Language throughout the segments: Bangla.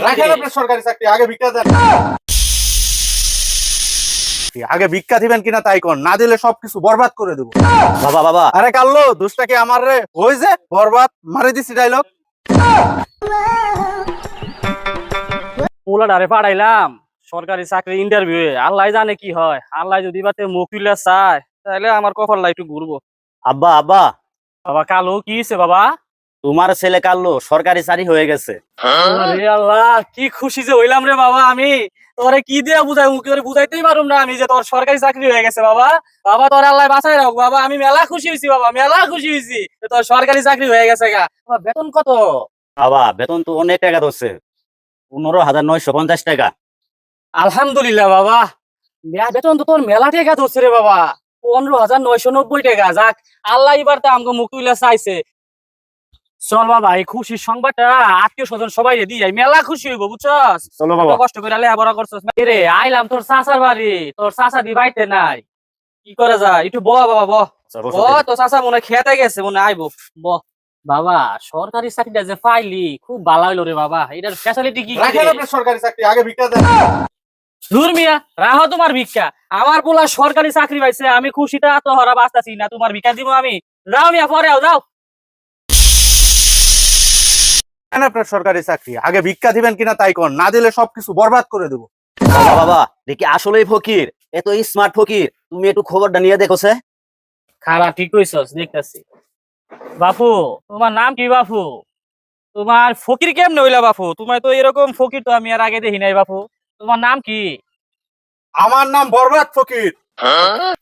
রাখেন আপনার সরকারি চাকরি, আগে ভিক্ষা দেন। আগে ভিক্ষা দিবেন কিনা তাই কোন, না দিলে সবকিছু বরবাদ করে দেবো। বাবা বাবা আরে কাল্লো দুষ্টা কি আমার রে ওই যে বরবাদ মারি দিছি ডাইলগ। পোলাডারে পাঠাইলাম সরকারি চাকরি ইন্টারভিউ, আল্লাহ জানে কি হয়। আল্লাহ যদি বাতে মুখিলা চায় তাহলে আমার কপালটা একটু ঘুরবো। আব্বা আব্বা বাবা কালো কি হয়েছে বাবা? তোমার ছেলে কাল্লো সরকারি চাকরি হয়ে গেছে। আরে আল্লাহ, কি খুশি যে হইলাম রে বাবা। আমি তোরে কি দিয়ে বুঝাই, মুখে করে বুঝাইতেই পারুম না আমি যে তোর সরকারি চাকরি হয়ে গেছে বাবা। বাবা তোর আল্লাহ বাঁচাই রাখ বাবা, আমি মেলা খুশি হয়েছি বাবা, মেলা খুশি হয়েছি যে তোর সরকারি চাকরি হয়ে গেছে গা। বাবা, বেতন কত? বাবা বেতন তো অনেক টাকা ধরছে, 15,950 টাকা। আলহামদুলিল্লাহ বাবা, বেতন তো তোর মেলা টাকা ধরছে রে বাবা, 15,990 টাকা। যাক, আল্লাহ এবার তো আমাকে মুকুইলা চাইছে। চল বাবা, এই খুশির সংবাদটা আত্মীয় স্বজন সবাই দিয়ে মেলা খুশি হইব, বুঝছস? চলো বাবা। কষ্ট করে লেখাপড়া করছস রে। আইলাম তোর চাচার বাড়ি, তোর চাচা দি বাইতে নাই, কি করে যায় একটু ব বাবা ব। তোর চাচা মনে খেতে গেছে, মনে আইব ব। বাবা সরকারি চাকরিটা যে পাইলি খুব ভালো হইলো রে বাবা, এটার ফ্যাসিলিটি কি? রাখেন আপনার সরকারি চাকরি, আগে ভিক্ষা দেন। দূর মিয়া, রাহো তোমার ভিক্ষা। আমার পোলা সরকারি চাকরি পাইছে, আমি খুশিতে আত্মহারা বাঁচতাছি না, তোমার ভিক্ষা দিব আমি? যাও মিয়া, পরে যাও। রাখেন আপনার সরকারি চাকরি, আগে ভিক্ষা দিবেন কিনা তাই কোন, না দিলে সবকিছু বরবাদ করে দেবো। বাবা বাবা দেখি আসলেই ফকির, এত স্মার্ট ফকির। তুমি একটু খবরটা নিয়ে দেখো সে। খারাপ, ঠিক কইছস, দেখতাছি। বাপু, তোমার নাম কি বাপু? তোমার ফকির কেমনে হইলা বাপু? তোমার তো এরকম ফকির তো আমি আর আগে দেখি নাই বাপু। তোমার নাম কি? আমার নাম বরবাদ ফকির।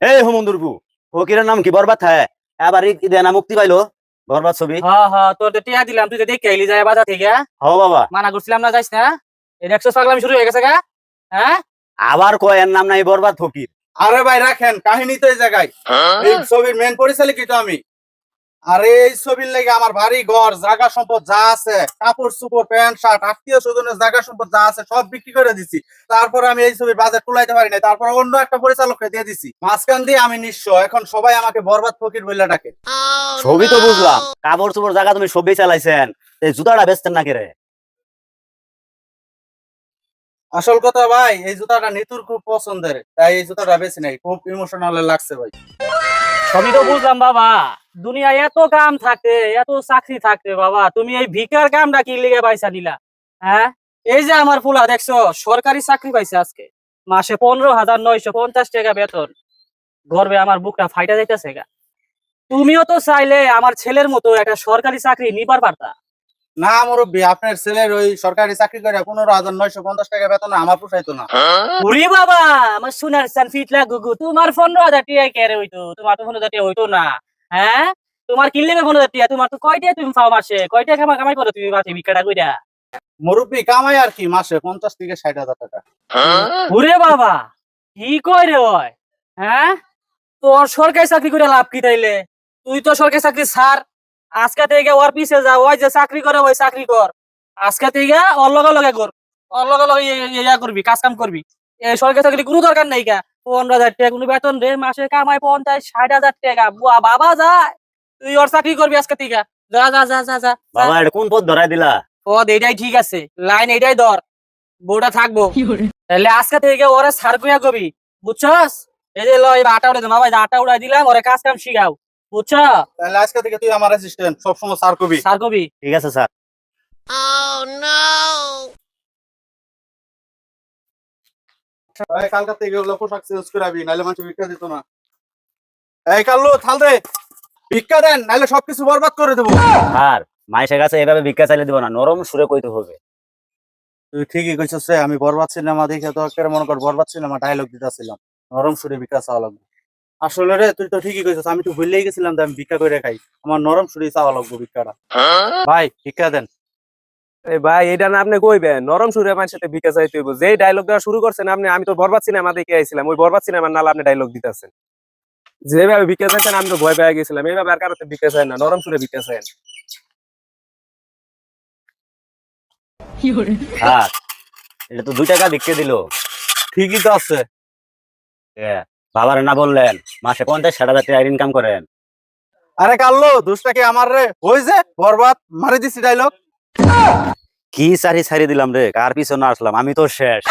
এই হুমন্দুরবু, ফকিরের নাম কি বরবাদ? হ্যাঁ, এবার ঈদে না মুক্তি পাইলো বরবাদ ছবি। হ্যাঁ হ্যাঁ, তোর তো টিয়া দিলাম, তুই তো দেখে আইলি যায় বাজার থেকে। হ বাবা, মানা করছিলাম না যাইস না। এই দেখছো পাগলামি শুরু হয়ে গেছে গা। হ্যাঁ, আবার কয় এর নাম নাই বরবাদ ফকির। আরে ভাই রাখেন, কাহিনী তো এই জায়গায়। এই ছবির মেন পরিচালক তো আমি। আরে এই ছবির লেগে আমার বাড়ি ঘর জায়গা সম্পদ যা আছে, কাপড় চোপড় প্যান্ট শার্ট আত্মীয় স্বজনের জায়গা সম্পদ যা আছে সব বিক্রি করে দিছি। তারপরে আমি এই ছবির বাজার তুলাইতে পারি নাই, তারপর অন্য একটা পরিচালককে দিয়ে দিছি। মাঝখান দিয়ে আমি নিঃস্ব, এখন সবাই আমাকে বরবাদ ফকির বলে ডাকে। ছবি তো বুঝলাম, কাপড় চোপড় জায়গা তুমি সবই চালাইছেন, এই জুতাটা বেচতেন না কেরে? আসল কথা ভাই, এই জুতাটা নিতুর খুব পছন্দের, তাই এই জুতাটা বেশি নাই, খুব ইমোশনাল লাগছে ভাই। সবই তো বুঝলাম বাবা। দুনিয়ায় এত কাম থাকতে, এত চাকরি থাকতে বাবা, তুমি এই ভিকার কামটা কি লিগে পাইছা দিলা? হ্যাঁ, এই যে আমার পোলা দেখছো সরকারি চাকরি পাইছে আজকে, মাসে 15,950 টাকা বেতন। গর্বে আমার বুকটা ফাইটা যাইতেছে গা। তুমিও তো চাইলে আমার ছেলের মতো একটা সরকারি চাকরি নিবার পারতা। না মুরব্বী, আপনার ছেলের ওই সরকারি চাকরি করে 15,950 টাকা বেতন আমার পোষাইতো না। ওরে বাবা, আমার সোনার চান ফিটলা গুগু, তোমার 15,000 টাকা কেরে হইতো? তোমার তো 15,000 টাকা হইতো না। হ্যাঁ, তোমার কিনলে 15,000 টাকা? তোমার তো কয়টা তুমি পাও মাসে? কয়টা কামাই করো তুমি মাসে ভিক্ষাটা কইরা? মুরব্বী কামাই আর কি মাসে 50 থেকে 60 হাজার টাকা। ওরে বাবা, কি কয় রে ওই? হ্যাঁ, তোর সরকারি চাকরি করে লাভ কি তাইলে? তুই তো সরকারি চাকরি ছাড়, আজকে থেকে ওর পিছে যা, ওই যে চাকরি করে ওই চাকরি কর। আজকে থেকে ওর লগে লগে কর, ওর লগে লগে ইয়া করবি, কাজ কাম করবি। এই সরকারি চাকরি কোনো দরকার নাই গা। 15,000 টাকা কোনো বেতন রে, মাসে কামাই 50-60 হাজার টাকা। বাবা যায়, তুই ওর চাকরি করবি আজকে থেকে। যা যা যা যা যা। বাবা এটা কোন পথ ধরাই দিলা? পদ এইটাই ঠিক আছে, লাইন এইটাই ধর, বউটা থাকবো। তাহলে আজকে থেকে ওরে সার কইয়া কবি, বুঝছস? এই যে লয় আটা উড়াই দিলাম, আটা উড়াই দিলাম, ওরে কাজ কাম শিখাও, বুঝছ? তাহলে আজকে থেকে তুই আমার অ্যাসিস্ট্যান্ট, সবসময় স্যার কবি। সার কবি। ঠিক আছে স্যার। এই কালকা থেকে ওগুলো পোশাক চেঞ্জ করাবি, নাহলে মানুষ ভিক্ষা দিত না। এই কাল্লু থাল দে, ভিক্ষা দেন নাহলে সবকিছু বরবাদ করে দেবো। স্যার মাইসের কাছে এভাবে ভিক্ষা চাইলে দিব না, নরম সুরে কইতে হবে। তুই ঠিকই কইছিস রে, আমি বরবাদ সিনেমা দেখে তো একেবারে মনে কর বরবাদ সিনেমা ডায়লগ দিতেছিলাম, নরম সুরে ভিক্ষা চাওয়া লাগবে। আসলে রে তুই তো ঠিকই কইছিস, আমি তো ভুলেই গেছিলাম যে আমি ভিক্ষা করে খাই, আমার নরম সুরে চাওয়া লাগবে ভিক্ষাটা। ভাই ভিক্ষা দেন। এই ভাই এটা না আপনি কইবেন নরম সুরে মানুষের সাথে ভিক্ষা চাইতে হইব? যেই ডায়লগ দেওয়া শুরু করছেন আপনি, আমি তো বরবাদ সিনেমা দেখে আইছিলাম, ওই বরবাদ সিনেমার নালা আপনি ডায়লগ দিতেছেন। যেভাবে ভিক্ষা চাইছেন আমি তো ভয় পেয়ে গেছিলাম। এইভাবে আর কারোতে ভিক্ষা চাই না, নরম সুরে ভিক্ষা চাইন। স্যার এটা তো 2 টাকা ভিক্ষা দিল। ঠিকই তো আছে। বাবার না বললেন মাসে 50-60 হাজার টাকা ইনকাম করেন? আরে কাল্লু দুষ্টা কি আমার রে ওই যে বরবাদ মারি দিছি ডায়লগ। কি সারি সারি দিলাম রে, কার পিছনে আসলাম, আমি তো শেষ।